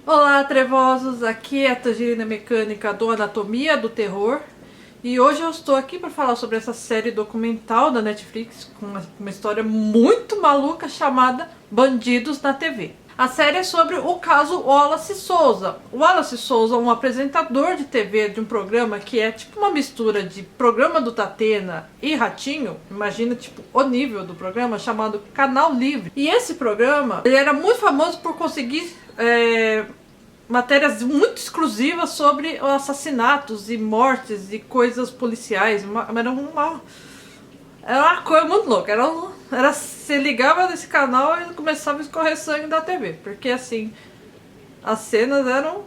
Olá, trevosos! Aqui é a Tangerina Mecânica do Anatomia do Terror e hoje eu estou aqui para falar sobre essa série documental da Netflix com uma história muito maluca chamada Bandidos na TV. A série é sobre o caso Wallace Souza. O Wallace Souza é um apresentador de TV de um programa que é tipo uma mistura de programa do Tatena e Ratinho. Imagina tipo o nível do programa, chamado Canal Livre. E esse programa ele era muito famoso por conseguir matérias muito exclusivas sobre assassinatos e mortes e coisas policiais. Era uma coisa muito louca. Você ligava nesse canal e começava a escorrer sangue da TV. Porque assim, as cenas eram...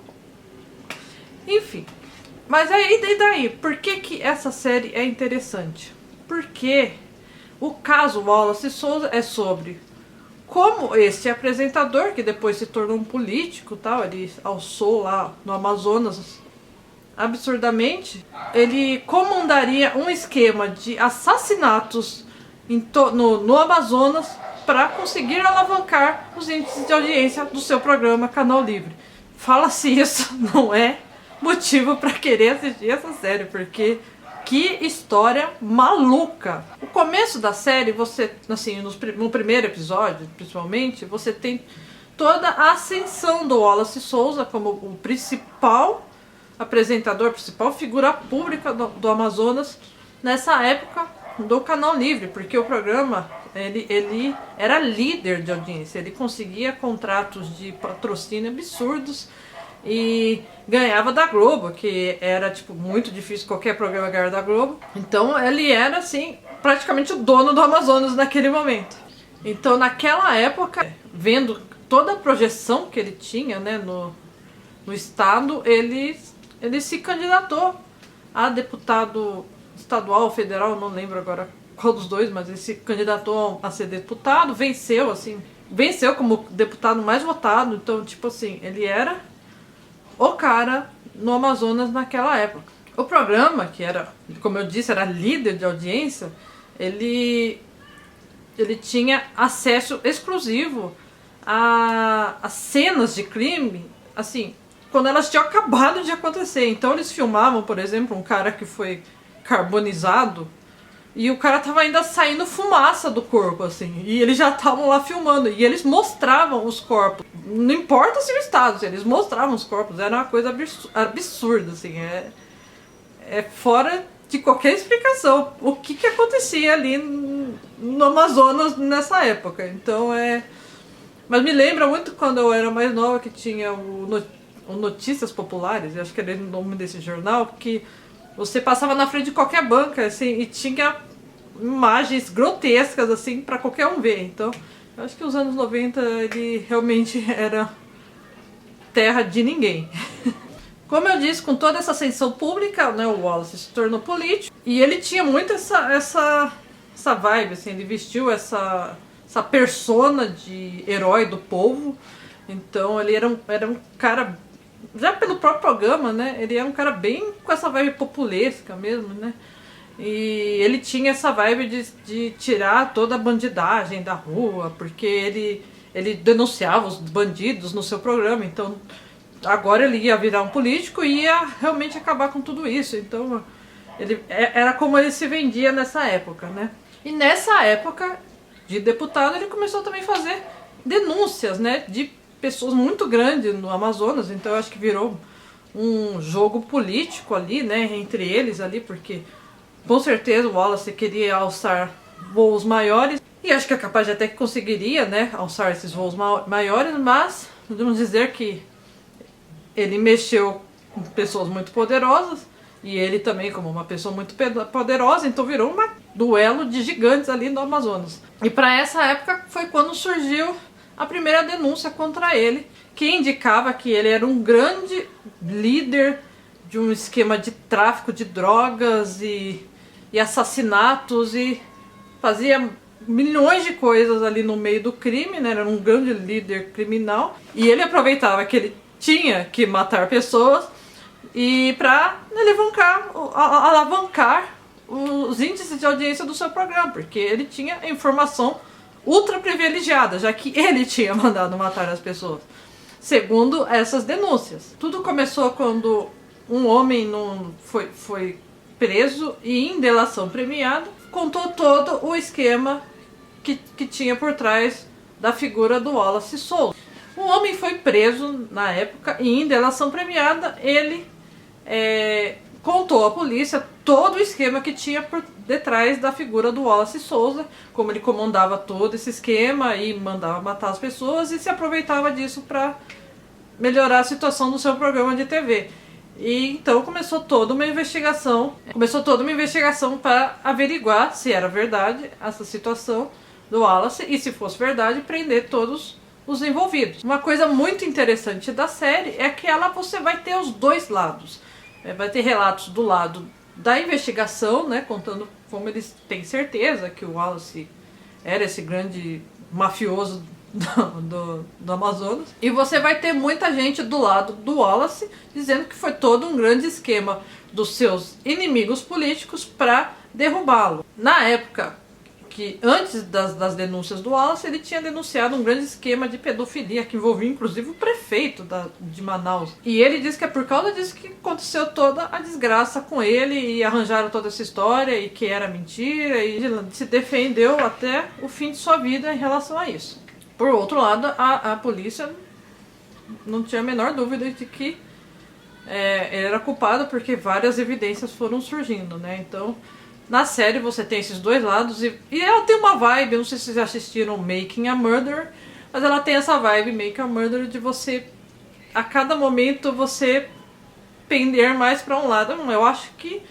Enfim. Mas aí, e daí? Por que essa série é interessante? Porque o caso Wallace Souza é sobre como esse apresentador, que depois se tornou um político, tal, ele alçou lá no Amazonas absurdamente, ele comandaria um esquema de assassinatos no Amazonas para conseguir alavancar os índices de audiência do seu programa Canal Livre. Fala se isso não é motivo para querer assistir essa série, porque que história maluca! O começo da série, você, assim, no primeiro episódio, principalmente, você tem toda a ascensão do Wallace Souza como o principal apresentador, principal figura pública do Amazonas nessa época do Canal Livre, porque o programa ele era líder de audiência, ele conseguia contratos de patrocínio absurdos e ganhava da Globo, que era tipo muito difícil qualquer programa ganhar da Globo. Então ele era assim praticamente o dono do Amazonas naquele momento. Então naquela época, vendo toda a projeção que ele tinha, né, no estado, ele se candidatou a deputado estadual, federal, não lembro agora qual dos dois, mas ele se candidatou a ser deputado, venceu como deputado mais votado. Então tipo assim, ele era o cara no Amazonas naquela época. O programa, que era, como eu disse, era líder de audiência, ele tinha acesso exclusivo a cenas de crime, assim, quando elas tinham acabado de acontecer. Então eles filmavam, por exemplo, um cara que foi carbonizado e o cara tava ainda saindo fumaça do corpo, assim, e eles já estavam lá filmando, e eles mostravam os corpos, não importa se o estado, eles mostravam os corpos, era uma coisa absurda, assim, é fora de qualquer explicação o que acontecia ali no Amazonas nessa época. Então mas me lembra muito quando eu era mais nova, que tinha o Notícias Populares, eu acho que era o nome desse jornal, que você passava na frente de qualquer banca, assim, e tinha imagens grotescas, assim, pra qualquer um ver. Então, eu acho que os anos 90, ele realmente era terra de ninguém. Como eu disse, com toda essa ascensão pública, né, o Wallace se tornou político, e ele tinha muito essa vibe, assim, ele vestiu essa persona de herói do povo. Então, ele era um cara... Já pelo próprio programa, né, ele é um cara bem com essa vibe populesca mesmo, né, e ele tinha essa vibe de tirar toda a bandidagem da rua, porque ele denunciava os bandidos no seu programa. Então agora ele ia virar um político e ia realmente acabar com tudo isso. Então era como ele se vendia nessa época, né, e nessa época de deputado ele começou também a fazer denúncias, né, de pessoas muito grandes no Amazonas. Então eu acho que virou um jogo político ali, né, entre eles ali, porque com certeza o Wallace queria alçar voos maiores, e acho que é capaz de até que conseguiria, né, alçar esses voos maiores, mas podemos dizer que ele mexeu com pessoas muito poderosas, e ele também como uma pessoa muito poderosa, então virou um duelo de gigantes ali no Amazonas. E para essa época foi quando surgiu a primeira denúncia contra ele, que indicava que ele era um grande líder de um esquema de tráfico de drogas e assassinatos, e fazia milhões de coisas ali no meio do crime, né? Era um grande líder criminal, e ele aproveitava que ele tinha que matar pessoas e para alavancar os índices de audiência do seu programa, porque ele tinha informação ultra privilegiada, já que ele tinha mandado matar as pessoas. segundo essas denúncias. Tudo começou quando um homem foi preso e em delação premiada contou todo o esquema que tinha por trás da figura do Wallace Souza. O homem foi preso na época e em delação premiada ele contou à polícia todo o esquema que tinha por detrás da figura do Wallace Souza, como ele comandava todo esse esquema e mandava matar as pessoas e se aproveitava disso para melhorar a situação do seu programa de TV. E então começou toda uma investigação para averiguar se era verdade essa situação do Wallace e, se fosse verdade, prender todos os envolvidos. Uma coisa muito interessante da série é que você vai ter os dois lados. Vai ter relatos do lado da investigação, né, contando como eles têm certeza que o Wallace era esse grande mafioso do Amazonas. E você vai ter muita gente do lado do Wallace dizendo que foi todo um grande esquema dos seus inimigos políticos para derrubá-lo. Na época que antes das denúncias do Wallace, ele tinha denunciado um grande esquema de pedofilia que envolvia inclusive o prefeito de Manaus. E ele disse que é por causa disso que aconteceu toda a desgraça com ele e arranjaram toda essa história e que era mentira, e ele se defendeu até o fim de sua vida em relação a isso. Por outro lado, a polícia não tinha a menor dúvida de que ele era culpado, porque várias evidências foram surgindo, né? Então, na série você tem esses dois lados e ela tem uma vibe, não sei se vocês já assistiram Making a Murderer, mas ela tem essa vibe Making a Murderer de você, a cada momento, você pender mais para um lado. Eu acho que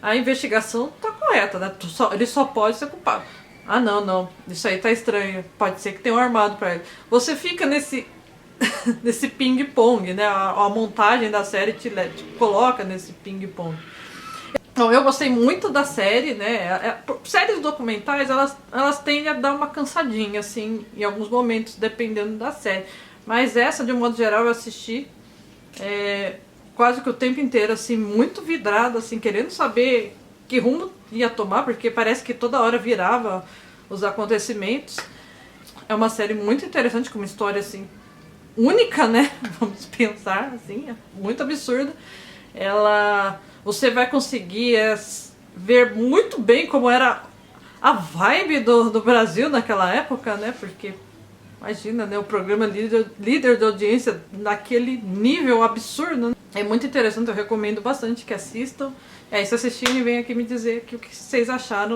a investigação tá correta, né? Ele só pode ser culpado. Ah, não, isso aí tá estranho, pode ser que tenha um armado pra ele. Você fica nesse ping-pong, né? A montagem da série te coloca nesse ping-pong. Então, eu gostei muito da série, né? Séries documentais, elas tendem a dar uma cansadinha, assim, em alguns momentos, dependendo da série. Mas essa, de um modo geral, eu assisti quase que o tempo inteiro, assim, muito vidrada, assim, querendo saber que rumo ia tomar, porque parece que toda hora virava os acontecimentos. É uma série muito interessante, com uma história, assim, única, né? Vamos pensar, assim, muito absurda. Você vai conseguir ver muito bem como era a vibe do Brasil naquela época, né? Porque, imagina, né? O programa líder de audiência naquele nível absurdo, né? É muito interessante, eu recomendo bastante que assistam. Se assistirem, vem aqui me dizer o que vocês acharam